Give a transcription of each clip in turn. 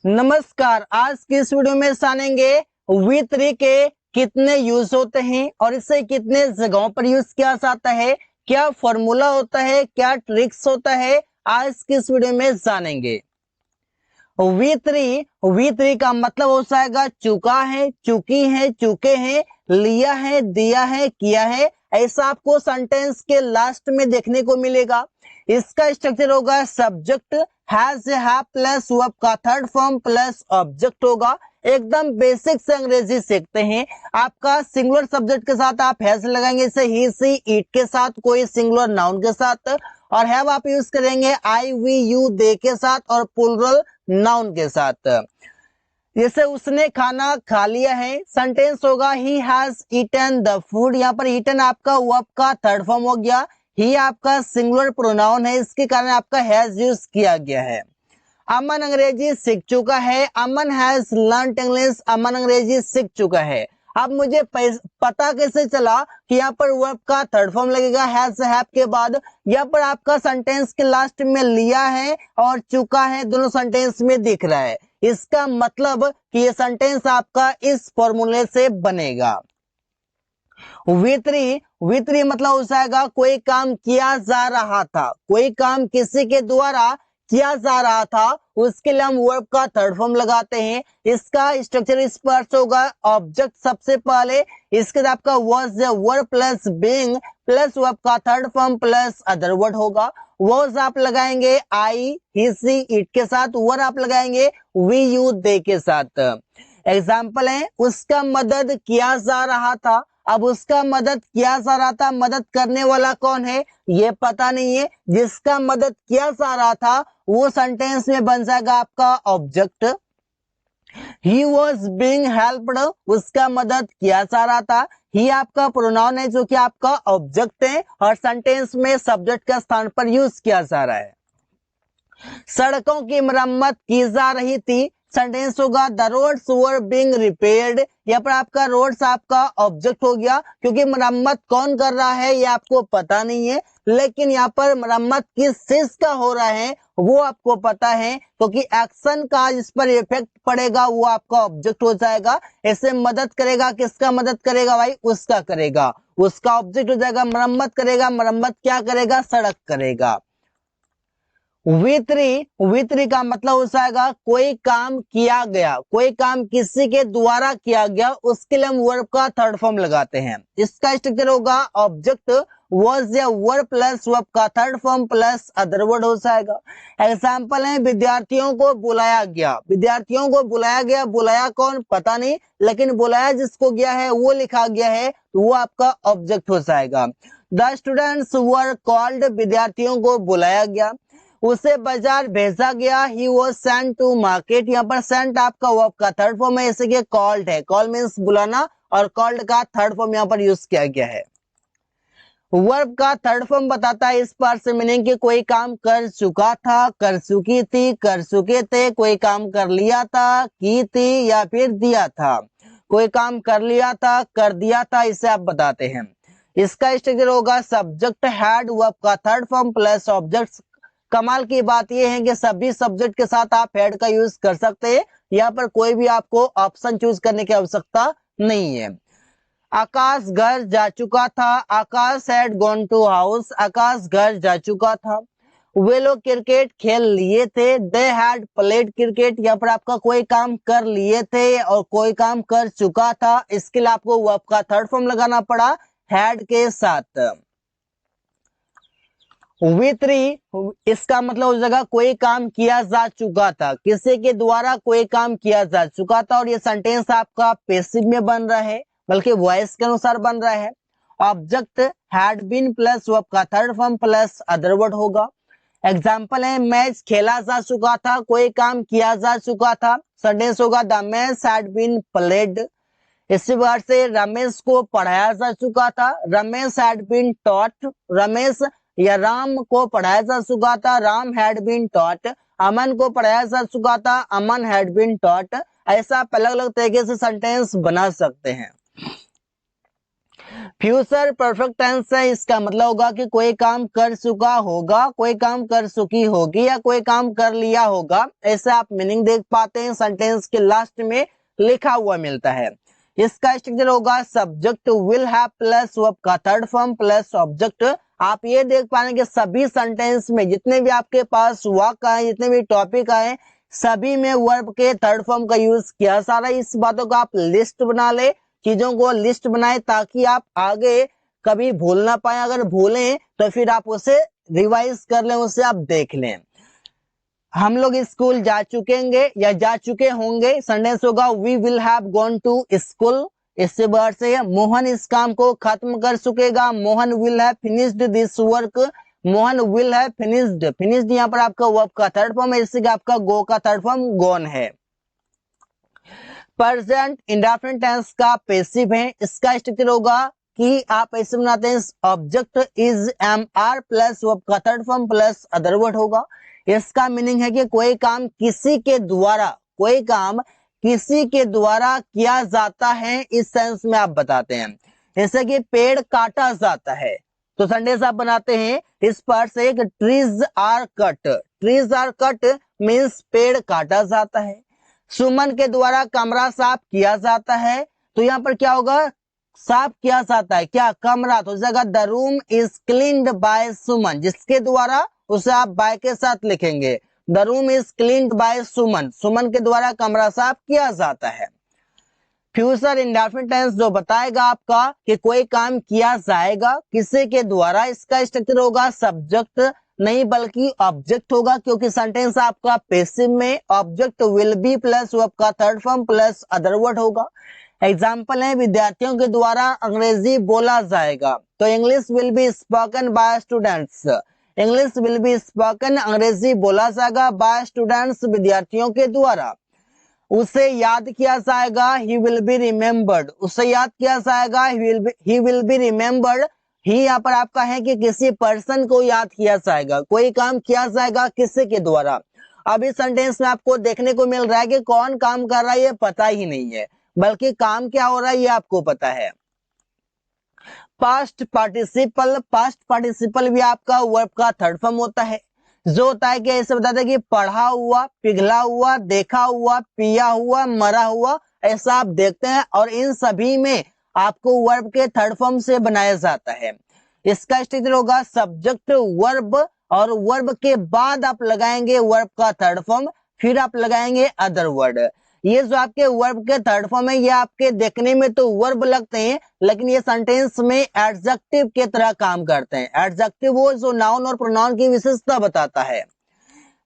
नमस्कार। आज की इस वीडियो में जानेंगे V3 के कितने यूज होते हैं और इसे कितने जगहों पर यूज किया जाता है, क्या फॉर्मूला होता है, क्या ट्रिक्स होता है, आज की इस वीडियो में जानेंगे। V3 का मतलब हो जाएगा चुका है, चुकी है, चुके हैं, लिया है, दिया है, किया है। ऐसा आपको सेंटेंस के लास्ट में देखने को मिलेगा। इसका स्ट्रक्चर होगा subject has have plus verb का थर्ड फॉर्म प्लस ऑब्जेक्ट होगा। एकदम बेसिक से अंग्रेजी सीखते हैं। आपका सिंगुलर सब्जेक्ट के साथ आप हैज लगाएंगे, जैसे ही सी इट के साथ, कोई सिंगुलर नाउन के साथ, और हैव आप यूज करेंगे आई वी यू दे के साथ और प्लूरल नाउन के साथ। जैसे उसने खाना खा लिया है, सेंटेंस होगा he has eaten the food. यहाँ पर ईटन आपका वर्ब का थर्ड फॉर्म हो गया। ही आपका सिंगुलर प्रोनाउन है, इसके कारण आपका हैज यूज किया गया है। अमन अंग्रेजी सीख चुका है, अमन हैज लर्नड इंग्लिश, अमन अंग्रेजी सीख चुका है। अब मुझे पता कैसे चला कि यहाँ पर वर्ब का थर्ड फॉर्म लगेगा हैज हैव के बाद। यहाँ पर आपका सेंटेंस के लास्ट में लिया है और चुका है, दोनों सेंटेंस में दिख रहा है। इसका मतलब कि ये सेंटेंस आपका इस फॉर्मूले से बनेगा। V3 मतलब हो जाएगा कोई काम किया जा रहा था, कोई काम किसी के द्वारा किया जा रहा था, उसके लिए हम वर्ब का थर्ड फॉर्म लगाते हैं। इसका स्ट्रक्चर इस पर होगा ऑब्जेक्ट सबसे पहले, इसके बाद आपका was verb plus being plus verb का third form plus other word होगा। वाज आप लगाएंगे आई ही सी इट के साथ, वर्ब आप लगाएंगे वी यू दे के साथ। एग्जाम्पल है उसका मदद किया जा रहा था। अब उसका मदद किया जा रहा था, मदद करने वाला कौन है ये पता नहीं है। जिसका मदद किया जा रहा था वो सेंटेंस में बन जाएगा आपका object. He was being helped, उसका मदद किया जा रहा था। ही आपका प्रोनाउन है जो कि आपका ऑब्जेक्ट है और सेंटेंस में सब्जेक्ट का स्थान पर यूज किया जा रहा है। सड़कों की मरम्मत की जा रही थी, सेंटेंस होगा the roads were being repaired. यहाँ पर आपका रोड्स आपका ऑब्जेक्ट हो गया, क्योंकि मरम्मत कौन कर रहा है ये आपको पता नहीं है, लेकिन यहाँ पर मरम्मत किस चीज का हो रहा है वो आपको पता है, क्योंकि एक्शन का जिस पर इफेक्ट पड़ेगा वो आपका ऑब्जेक्ट हो जाएगा। ऐसे मदद करेगा, किसका मदद करेगा भाई, उसका करेगा, उसका ऑब्जेक्ट हो जाएगा। मरम्मत करेगा, मरम्मत क्या करेगा, सड़क करेगा। V3 का मतलब हो जाएगा कोई काम किया गया, कोई काम किसी के द्वारा किया गया, उसके लिए हम वर्ब का थर्ड फॉर्म लगाते हैं। इसका स्ट्रक्चर होगा ऑब्जेक्ट वाज या वर्ब प्लस वर्ब का third form plus other word हो जाएगा। एग्जाम्पल है विद्यार्थियों को बुलाया गया, विद्यार्थियों को बुलाया गया, बुलाया कौन पता नहीं, लेकिन बुलाया जिसको गया है वो लिखा गया है तो वो आपका ऑब्जेक्ट हो जाएगा। द स्टूडेंट्स वर कॉल्ड, विद्यार्थियों को बुलाया गया। उसे बाजार भेजा गया, he was sent to market. यहाँ पर सेंट आपका वर्ब का थर्ड फॉर्म है, जैसे कि कॉल्ड है, कॉल मीन्स बुलाना, और कॉल्ड का थर्ड फॉर्म यहाँ पर यूज किया गया है। वर्ब का थर्ड फॉर्म बताता है इस पार्ट से मीनिंग कि कोई काम कर चुका था, कर चुकी थी, कर चुके थे, कोई काम कर लिया था, की थी, या फिर दिया था। कोई काम कर लिया था, कर दिया था, इसे आप बताते हैं। इसका स्ट्रक्चर होगा सब्जेक्ट हैड वर्ब का थर्ड फॉर्म प्लस ऑब्जेक्ट। कमाल की बात यह है कि सभी सब्जेक्ट के साथ आप हेड का यूज कर सकते हैं, यहाँ पर कोई भी आपको ऑप्शन चूज करने की आवश्यकता नहीं है। आकाश घर जा चुका था, आकाश हैड गॉन टू हाउस, आकाश घर जा चुका था। वे लोग क्रिकेट खेल लिए थे, दे हैड प्लेड क्रिकेट। यहाँ पर आपका कोई काम कर लिए थे और कोई काम कर चुका था, इसके लिए आपको वर्ब का थर्ड फॉर्म लगाना पड़ा हैड के साथ। V3 इसका मतलब हो जाएगा कोई काम किया जा चुका था, किसी के द्वारा कोई काम किया जा चुका था, और ये सेंटेंस आपका पैसिव में बन रहा है, बल्कि वॉइस के अनुसार बन रहा है। Object had been plus verb का third form plus other word होगा। एग्जाम्पल है मैच खेला जा चुका था, कोई काम किया जा चुका था, सेंटेंस होगा the match had been played. इसी बार से रमेश को पढ़ाया जा चुका था, Ramesh had been taught. Ramesh या राम को पढ़ाया जा चुका था, Ram had been taught. Aman को पढ़ाया जा चुका था, अमन हैड बीन टॉट। ऐसा आप अलग अलग तरीके से सेंटेंस बना सकते हैं। फ्यूचर परफेक्ट टेंस है, इसका मतलब होगा कि कोई काम कर चुका होगा, कोई काम कर चुकी होगी या कोई काम कर लिया होगा, ऐसे आप मीनिंग देख पाते हैं। सेंटेंस के लास्ट में लिखा हुआ मिलता है। इसका स्ट्रक्चर होगा subject will have plus verb का थर्ड फॉर्म प्लस ऑब्जेक्ट। आप ये देख पा रहे हैं कि सभी सेंटेंस में जितने भी आपके पास वाक्य आए, जितने भी टॉपिक आए, सभी में वर्ब के थर्ड फॉर्म का यूज किया जा रहा है। इस बातों का आप लिस्ट बना ले, चीजों को लिस्ट बनाए ताकि आप आगे कभी भूल ना पाए। अगर भूलें तो फिर आप उसे रिवाइज कर लें, उसे आप देख लें। हम लोग स्कूल जा चुकेंगे या जा चुके होंगे, सेंटेंस होगा we will have gone to school. इससे वर्ड से मोहन इस काम को खत्म कर चुकेगा, Mohan will have finished this work, Mohan will have finished. Finished यहाँ पर आपका वर्ब का थर्ड फॉर्म है, इससे आपका गो का थर्ड फॉर्म गॉन है। प्रेजेंट इंडेफिनिट टेंस का पैसिव है, इसका स्ट्रक्चर होगा कि आप ऐसे बनाते हैं object is am are plus verb का third form plus other word होगा। इसका मीनिंग है कि कोई काम किसी के द्वारा, कोई काम किसी के द्वारा किया जाता है, इस सेंस में आप बताते हैं। जैसे कि पेड़ काटा जाता है तो सेंटेंस आप बनाते हैं इस पर से एक trees are cut. Trees are cut means पेड़ काटा जाता है। सुमन के द्वारा कमरा साफ किया जाता है, तो यहाँ पर क्या होगा, साफ किया जाता है क्या, कमरा, तो जगह the room is cleaned by Suman, जिसके द्वारा उसे आप बाय के साथ लिखेंगे। The room is cleaned by Suman, Suman के द्वारा कमरा साफ किया जाता है। फ्यूचर इंडेफिनिट टेंस जो बताएगा आपका कि कोई काम किया जाएगा किसी के द्वारा, इसका स्ट्रक्चर होगा सब्जेक्ट नहीं बल्कि ऑब्जेक्ट होगा, क्योंकि सेंटेंस आपका पैसिव में object will be plus verb का third form plus other word होगा। एग्जाम्पल है विद्यार्थियों के द्वारा अंग्रेजी बोला जाएगा, तो English will be spoken by students. English will be spoken, अंग्रेजी बोला जाएगा बाय स्टूडेंट्स, विद्यार्थियों के द्वारा। उसे याद किया जाएगा, ही विल बी रिमेम्बर्ड, उसे याद किया जाएगा, ही विल बी रिमेम्बर्ड। ही यहाँ पर आपका है कि किसी पर्सन को याद किया जाएगा, कोई काम किया जाएगा किसी के द्वारा। अब इस सेंटेंस में आपको देखने को मिल रहा है कि कौन काम कर रहा है ये पता ही नहीं है, बल्कि काम क्या हो रहा है ये आपको पता है। पास्ट पार्टिसिपल, पास्ट पार्टिसिपल भी आपका वर्ब का थर्ड फॉर्म होता है, जो होता है कि ऐसे बताते हैं कि पढ़ा हुआ, पिघला हुआ, देखा हुआ, पिया हुआ, मरा हुआ, ऐसा आप देखते हैं। और इन सभी में आपको वर्ब के थर्ड फॉर्म से बनाया जाता है। इसका स्ट्रक्चर होगा सब्जेक्ट वर्ब, और वर्ब के बाद आप लगाएंगे वर्ब का थर्ड फॉर्म, फिर आप लगाएंगे अदर वर्ड। ये जो आपके वर्ब के थर्ड फॉर्म है, ये आपके देखने में तो वर्ब लगते हैं, लेकिन ये सेंटेंस में एडजेक्टिव के तरह काम करते हैं। एडजेक्टिव वो जो नाउन और प्रोनाउन की विशेषता बताता है।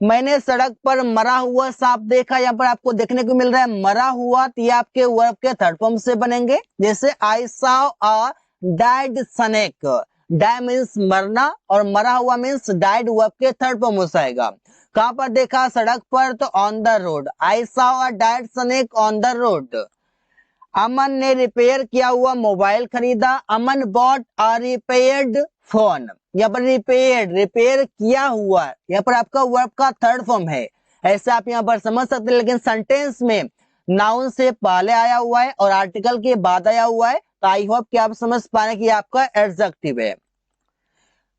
मैंने सड़क पर मरा हुआ सांप देखा, यहाँ पर आपको देखने को मिल रहा है मरा हुआ, तो ये आपके वर्ब के थर्ड फॉर्म से बनेंगे। जैसे I saw a dead snake, die means मरना और मरा हुआ मीन्स डाइड, वर्ब के थर्ड फॉर्म हो जाएगा। कहां पर देखा, सड़क पर, तो on the road, I saw a dead snake on the road. Aman ने रिपेयर किया हुआ मोबाइल खरीदा, Aman bought a repaired phone. यहाँ पर रिपेयर्ड, रिपेयर किया हुआ, यहाँ पर आपका वर्ब का थर्ड फॉर्म है, ऐसे आप यहाँ पर समझ सकते हैं। लेकिन सेंटेंस में नाउन से पहले आया हुआ है और आर्टिकल के बाद आया हुआ है, तो आई होप कि आप समझ पा रहे हैं कि आपका एडजेक्टिव है।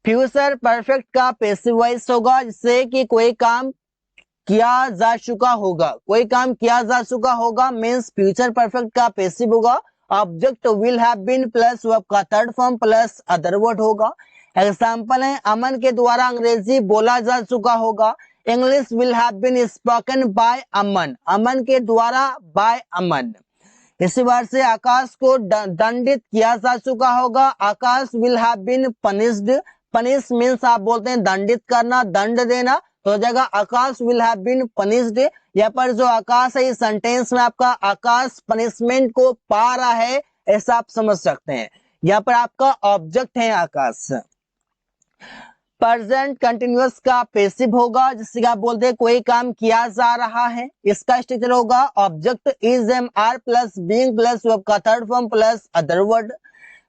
फ्यूचर परफेक्ट का पैसिव वॉइस होगा, जिससे कि कोई काम किया जा चुका होगा, कोई काम किया जा चुका होगा मींस फ्यूचर परफेक्ट का पैसिव होगा। Object will have been plus verb का third form plus other word होगा। एग्जांपल है अमन के द्वारा अंग्रेजी बोला जा चुका होगा, English will have been spoken by Aman, Aman के द्वारा बाय अमन। इसी बार से आकाश को दंडित किया जा चुका होगा, Akash will have been punished. Punish means आप बोलते हैं दंडित करना, दंड देना, तो जगह Akash will have been punished. यहाँ पर जो आकाश है इस सेंटेंस में आपका आकाश पनिशमेंट को पा रहा है, ऐसा आप समझ सकते हैं। यहाँ पर आपका ऑब्जेक्ट है आकाश। प्रेजेंट कंटिन्यूअस का पैसिव होगा, जिससे आप बोलते हैं कोई काम किया जा रहा है, इसका स्ट्रक्चर होगा object is am are plus being plus verb का third form plus other word.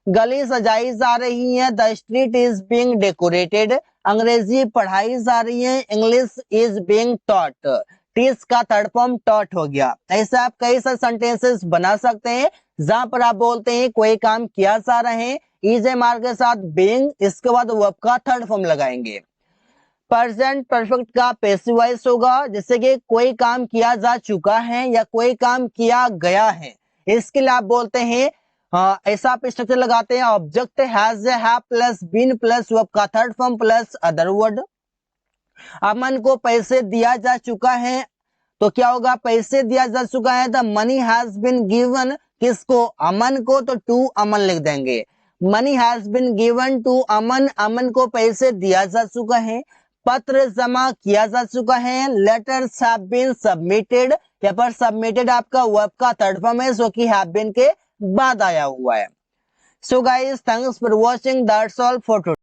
गली सजाई जा रही है, the street is being decorated. अंग्रेजी पढ़ाई जा रही है, English is being taught. Teach का थर्ड फॉर्म टॉट हो गया। ऐसे आप कई सारे सेंटेंसेस बना सकते हैं जहां पर आप बोलते हैं कोई काम किया जा रहे हैं, इज ए मार्क के साथ बीइंग, इसके बाद वर्ब का थर्ड फॉर्म लगाएंगे। प्रेजेंट परफेक्ट का पैसिव वॉइस होगा, जैसे कि कोई काम किया जा चुका है या कोई काम किया गया है, इसके लिए आप बोलते हैं ऐसा आप स्ट्रक्चर लगाते हैं object has have plus been plus verb का third form plus other word. Aman को पैसे दिया जा चुका है तो क्या होगा, पैसे दिया जा चुका है, the money has been given, किसको, अमन को, तो टू अमन लिख देंगे। Money has been given to Aman, Aman को पैसे दिया जा चुका है। पत्र जमा किया जा चुका है, लेटर्स हैव बीन सबमिटेड, यहाँ पर सबमिटेड आपका वर्ब का थर्ड फॉर्म है जो कि हैव बीन के बाद आया हुआ है। So guys, thanks for watching, that's all for today.